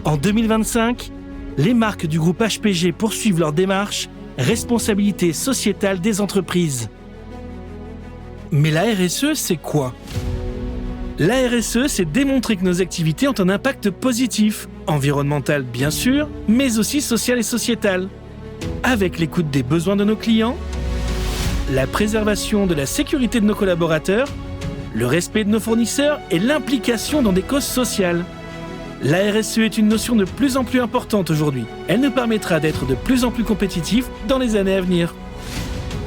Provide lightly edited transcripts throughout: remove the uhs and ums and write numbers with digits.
En 2025, les marques du groupe HPG poursuivent leur démarche responsabilité sociétale des entreprises. Mais la RSE, c'est quoi ? La RSE, c'est démontrer que nos activités ont un impact positif, environnemental bien sûr, mais aussi social et sociétal, avec l'écoute des besoins de nos clients, la préservation de la sécurité de nos collaborateurs, le respect de nos fournisseurs et l'implication dans des causes sociales. La RSE est une notion de plus en plus importante aujourd'hui. Elle nous permettra d'être de plus en plus compétitifs dans les années à venir.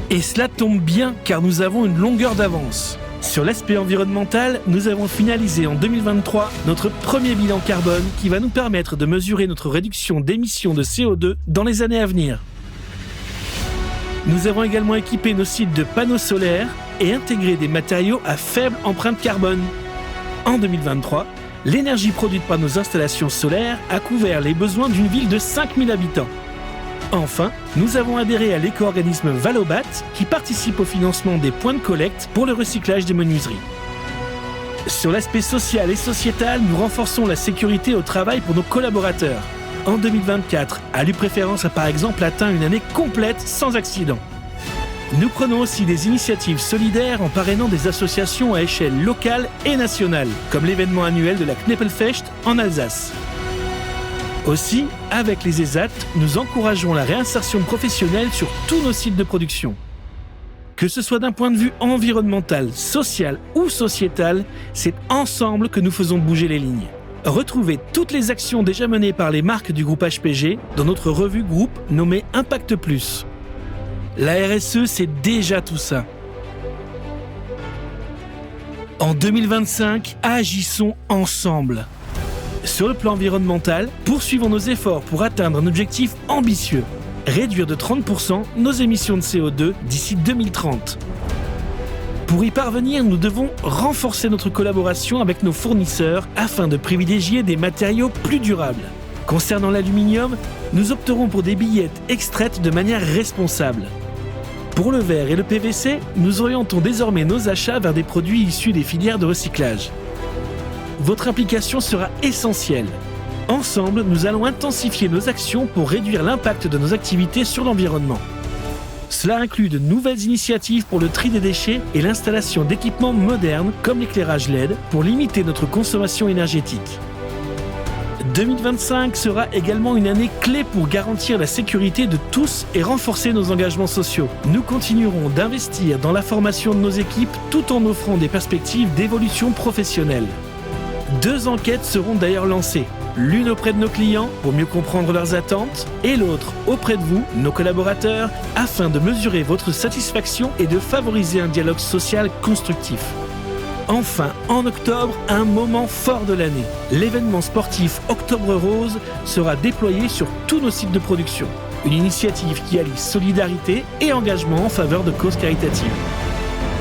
Et cela tombe bien car nous avons une longueur d'avance. Sur l'aspect environnemental, nous avons finalisé en 2023 notre premier bilan carbone qui va nous permettre de mesurer notre réduction d'émissions de CO2 dans les années à venir. Nous avons également équipé nos sites de panneaux solaires et intégré des matériaux à faible empreinte carbone. En 2023, l'énergie produite par nos installations solaires a couvert les besoins d'une ville de 5000 habitants. Enfin, nous avons adhéré à l'éco-organisme Valobat qui participe au financement des points de collecte pour le recyclage des menuiseries. Sur l'aspect social et sociétal, nous renforçons la sécurité au travail pour nos collaborateurs. En 2024, Alu Préférence a par exemple atteint une année complète sans accident. Nous prenons aussi des initiatives solidaires en parrainant des associations à échelle locale et nationale, comme l'événement annuel de la Kneppelfest en Alsace. Aussi, avec les ESAT, nous encourageons la réinsertion professionnelle sur tous nos sites de production. Que ce soit d'un point de vue environnemental, social ou sociétal, c'est ensemble que nous faisons bouger les lignes. Retrouvez toutes les actions déjà menées par les marques du groupe HPG dans notre revue groupe nommée Impact Plus. La RSE, c'est déjà tout ça. En 2025, agissons ensemble. Sur le plan environnemental, poursuivons nos efforts pour atteindre un objectif ambitieux. Réduire de 30% nos émissions de CO2 d'ici 2030. Pour y parvenir, nous devons renforcer notre collaboration avec nos fournisseurs afin de privilégier des matériaux plus durables. Concernant l'aluminium, nous opterons pour des billettes extraites de manière responsable. Pour le verre et le PVC, nous orientons désormais nos achats vers des produits issus des filières de recyclage. Votre implication sera essentielle. Ensemble, nous allons intensifier nos actions pour réduire l'impact de nos activités sur l'environnement. Cela inclut de nouvelles initiatives pour le tri des déchets et l'installation d'équipements modernes comme l'éclairage LED pour limiter notre consommation énergétique. 2025 sera également une année clé pour garantir la sécurité de tous et renforcer nos engagements sociaux. Nous continuerons d'investir dans la formation de nos équipes tout en offrant des perspectives d'évolution professionnelle. 2 enquêtes seront d'ailleurs lancées, l'une auprès de nos clients pour mieux comprendre leurs attentes et l'autre auprès de vous, nos collaborateurs, afin de mesurer votre satisfaction et de favoriser un dialogue social constructif. Enfin, en octobre, un moment fort de l'année. L'événement sportif Octobre Rose sera déployé sur tous nos sites de production. Une initiative qui allie solidarité et engagement en faveur de causes caritatives.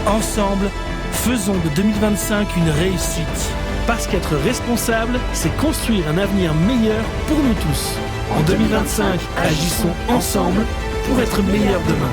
Ensemble, faisons de 2025 une réussite. Parce qu'être responsable, c'est construire un avenir meilleur pour nous tous. En 2025, agissons ensemble pour être meilleurs demain.